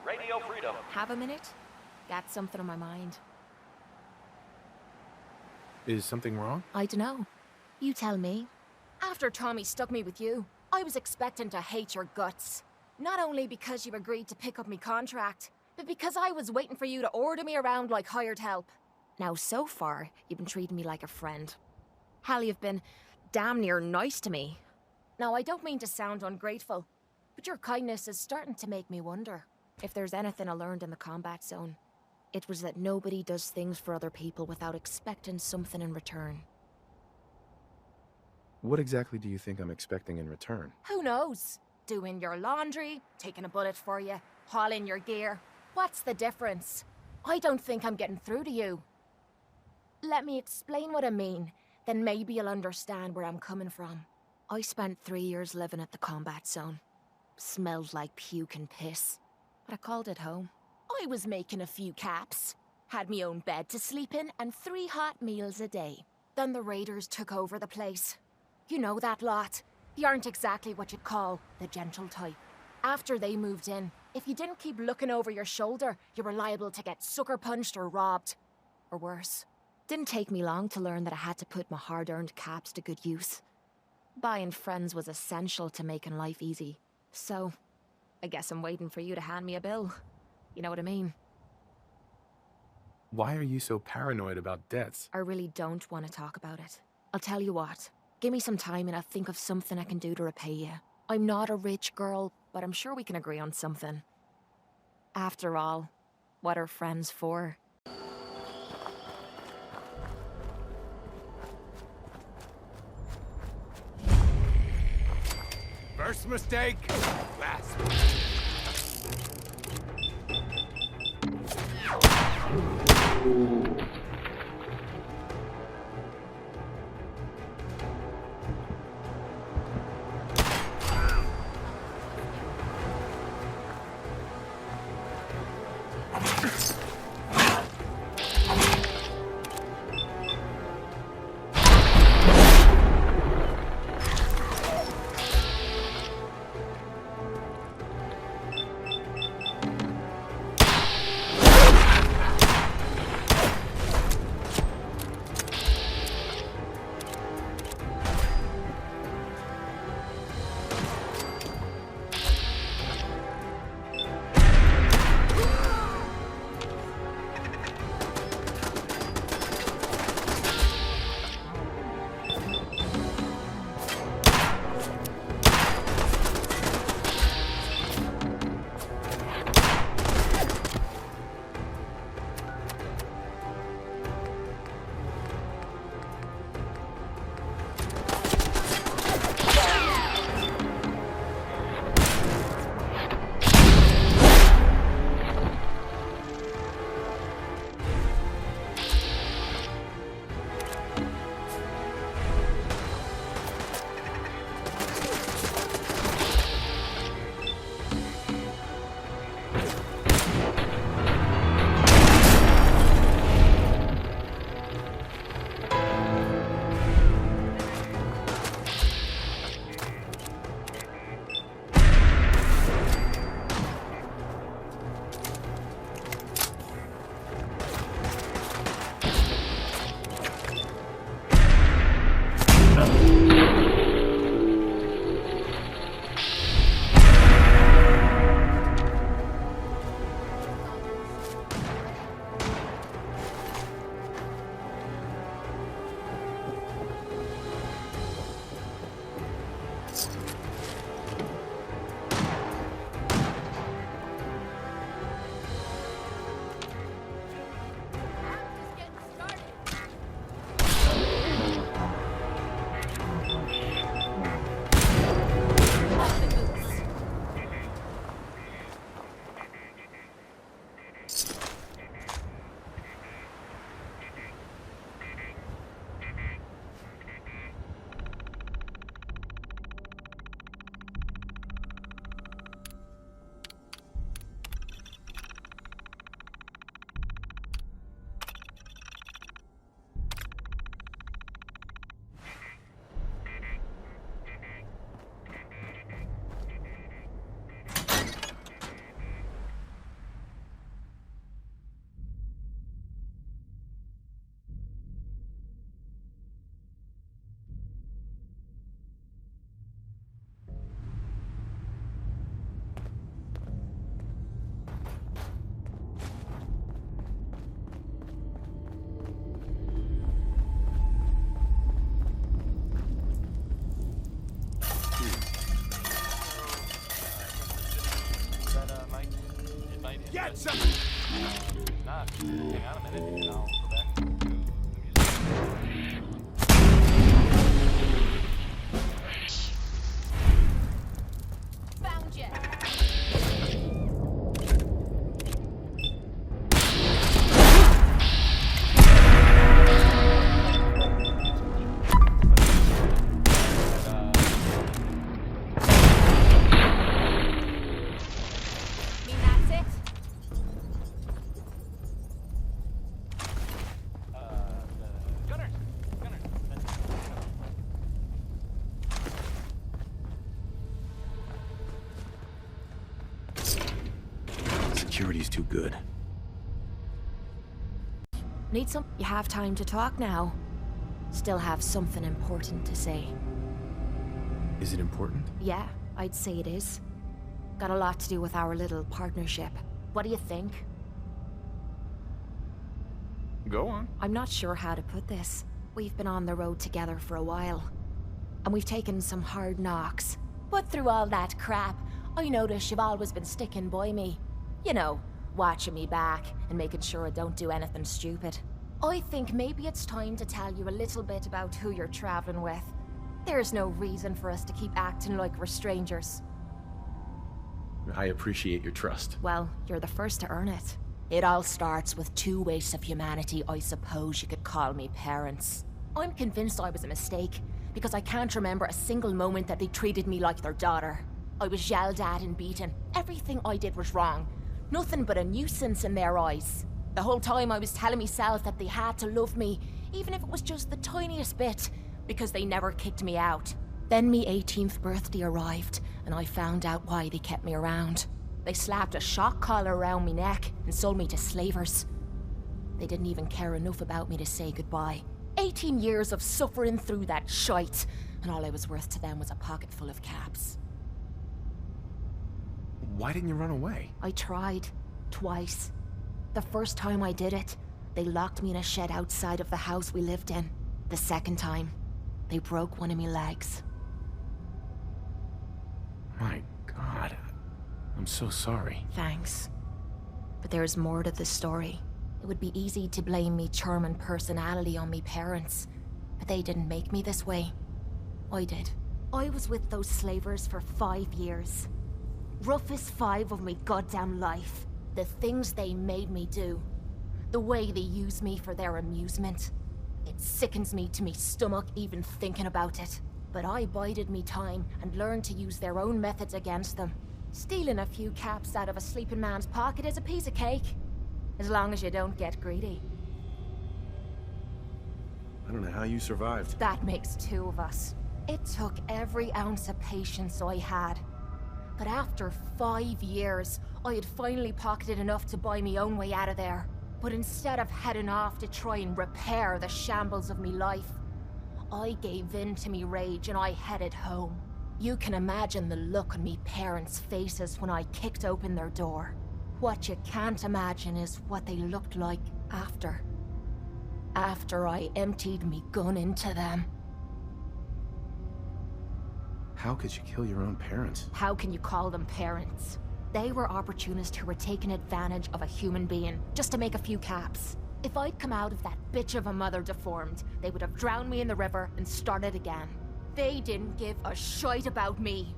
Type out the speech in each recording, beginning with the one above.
Radio Freedom. Have a minute? Got something on my mind. Is something wrong? I dunno. You tell me. After Tommy stuck me with you, I was expecting to hate your guts. Not only because you agreed to pick up me contract, but because I was waiting for you to order me around like hired help. Now, so far, you've been treating me like a friend. Hell, you've been damn near nice to me. Now, I don't mean to sound ungrateful, but your kindness is starting to make me wonder. If there's anything I learned in the combat zone, it was that nobody does things for other people without expecting something in return. What exactly do you think I'm expecting in return? Who knows? Doing your laundry, taking a bullet for you, hauling your gear. What's the difference? I don't think I'm getting through to you. Let me explain what I mean, then maybe you'll understand where I'm coming from. I spent 3 years living at the combat zone. Smelled like puke and piss, but I called it home. I was making a few caps, had me own bed to sleep in, and 3 hot meals a day. Then the raiders took over the place. You know that lot. You aren't exactly what you'd call the gentle type. After they moved in, if you didn't keep looking over your shoulder, you were liable to get sucker punched or robbed. Or worse. Didn't take me long to learn that I had to put my hard-earned caps to good use. Buying friends was essential to making life easy. So, I guess I'm waiting for you to hand me a bill. You know what I mean? Why are you so paranoid about debts? I really don't want to talk about it. I'll tell you what. Give me some time and I'll think of something I can do to repay you. I'm not a rich girl, but I'm sure we can agree on something. After all, what are friends for? First mistake, last. Get some! Not. Hang on a minute, and I'll go back to the music. Found you. Mean that's it? Gunner! Security's too good. Need some? You have time to talk now. Still have something important to say. Is it important? Yeah, I'd say it is. Got a lot to do with our little partnership. What do you think? Go on. I'm not sure how to put this. We've been on the road together for a while. And we've taken some hard knocks. But through all that crap, I notice you've always been sticking by me. You know, watching me back and making sure I don't do anything stupid. I think maybe it's time to tell you a little bit about who you're traveling with. There's no reason for us to keep acting like we're strangers. I appreciate your trust. Well, you're the first to earn it. It all starts with two wastes of humanity I suppose you could call me parents. I'm convinced I was a mistake, because I can't remember a single moment that they treated me like their daughter. I was yelled at and beaten. Everything I did was wrong. Nothing but a nuisance in their eyes. The whole time I was telling myself that they had to love me, even if it was just the tiniest bit, because they never kicked me out. Then me 18th birthday arrived, and I found out why they kept me around. They slapped a shock collar around me neck and sold me to slavers. They didn't even care enough about me to say goodbye. 18 years of suffering through that shite, and all I was worth to them was a pocket full of caps. Why didn't you run away? I tried. Twice. The first time I did it, they locked me in a shed outside of the house we lived in. The second time, they broke one of my legs. My God. I'm so sorry. Thanks. But there's more to the story. It would be easy to blame me charming personality on me parents, but they didn't make me this way. I did. I was with those slavers for 5 years. Roughest 5 of me goddamn life. The things they made me do. The way they use me for their amusement. It sickens me to me stomach even thinking about it. But I bided me time and learned to use their own methods against them. Stealing a few caps out of a sleeping man's pocket is a piece of cake. As long as you don't get greedy. I don't know how you survived. That makes 2 of us. It took every ounce of patience I had. But after 5 years, I had finally pocketed enough to buy me own way out of there. But instead of heading off to try and repair the shambles of me life, I gave in to me rage and I headed home. You can imagine the look on me parents' faces when I kicked open their door. What you can't imagine is what they looked like after. After I emptied me gun into them. How could you kill your own parents? How can you call them parents? They were opportunists who were taking advantage of a human being just to make a few caps. If I'd come out of that bitch of a mother deformed, they would have drowned me in the river and started again. They didn't give a shite about me.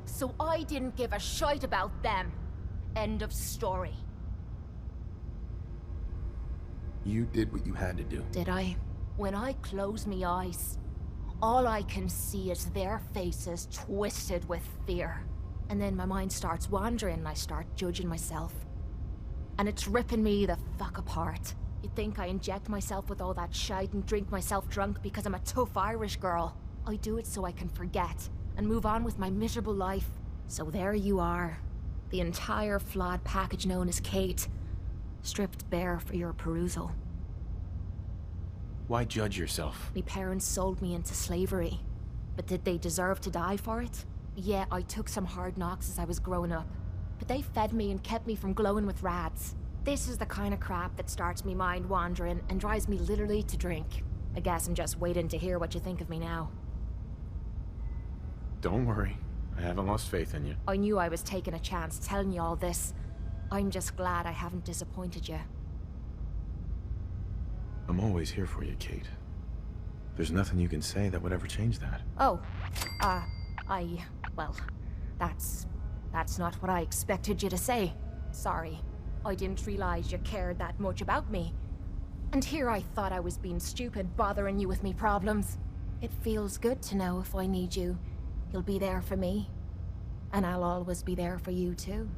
So I didn't give a shite about them. End of story. You did what you had to do. Did I? When I close me eyes, all I can see is their faces twisted with fear. And then my mind starts wandering and I start judging myself. And it's ripping me the fuck apart. You'd think I inject myself with all that shite and drink myself drunk because I'm a tough Irish girl. I do it so I can forget and move on with my miserable life. So there you are. The entire flawed package known as Cait, stripped bare for your perusal. Why judge yourself? My parents sold me into slavery. But did they deserve to die for it? Yeah, I took some hard knocks as I was growing up. But they fed me and kept me from glowing with rads. This is the kind of crap that starts me mind wandering and drives me literally to drink. I guess I'm just waiting to hear what you think of me now. Don't worry. I haven't lost faith in you. I knew I was taking a chance telling you all this. I'm just glad I haven't disappointed you. I'm always here for you, Cait. There's nothing you can say that would ever change that. Oh, well, that's not what I expected you to say. Sorry. I didn't realize you cared that much about me. And here I thought I was being stupid, bothering you with me problems. It feels good to know if I need you, you'll be there for me. And I'll always be there for you too.